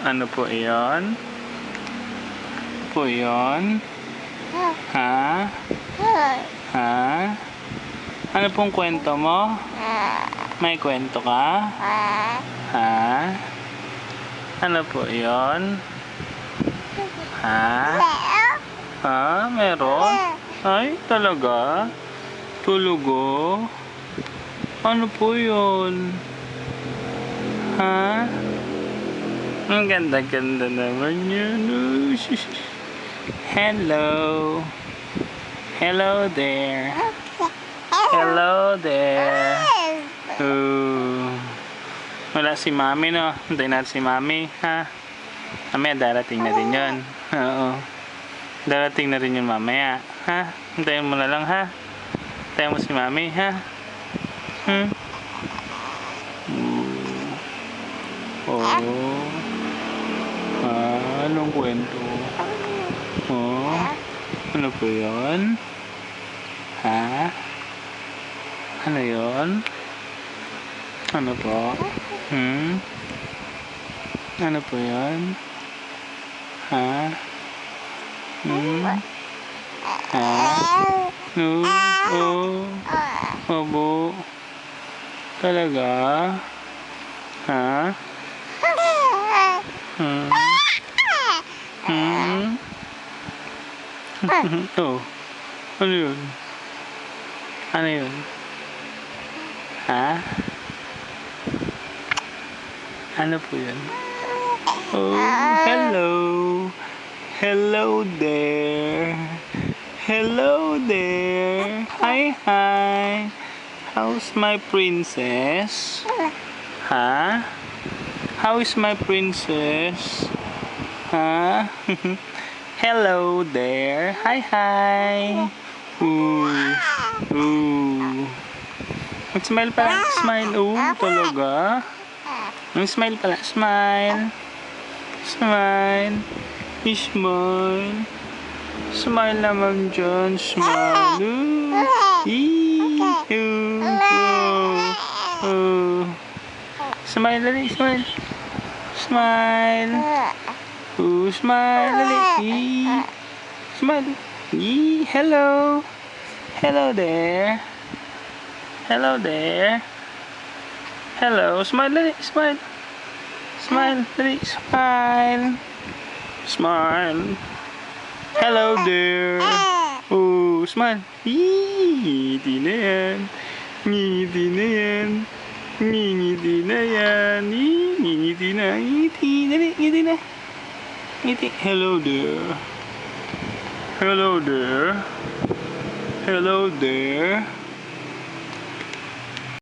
Ano po iyon? Po iyon? Ha? Ha? Ano pong kwento mo? May kwento ka? Ha? Ano po iyon? Ha? Ha? Meron? Ay, talaga? Tulugo? Ano po yun? Ha? Ang ganda-ganda naman yun. Hello. Hello there. Hello there. Wala si Mami, no? Hintayin natin si Mami, ha? Mamaya darating na din yun. Oo. Darating na rin yun mamaya, ha? Hintayin mo na lang, ha? Hintayin mo si Mami, ha? Oh. Anong kwento? Oh. Ano po yun? Ha? Ano yun? Ano po? Ano po yun? Ha? Ha? No? Oh. Obo. Talaga? Ha? Oh. Ano yun? Ano yun? Ha? Ano po yun? Oh, hello. Hello there. Hello there. Hi, hi. How's my princess? Ha? How is my princess? Ha? Hello there. Hi, hi. Ooh. Ooh. Mag-smile pala. Smile. Ooh, talaga. Mag-smile pala. Smile. Smile. Smile. Smile naman dyan. Smile. Ooh. Ooh. Oh. Smile dali. Smile. Smile. Ooh, smile dali. Smile. Hello. Hello there. Hello there. Hello. Smile dali. Smile. Smile dali. Smile. Smile. Hello there. Oh, smile. Ngiti na yan. Ngiti na yan. Ngiti na yan. Ngiti na. Ngiti. Dali. Ngiti na. Ngiti. Hello there. Hello there. Hello there.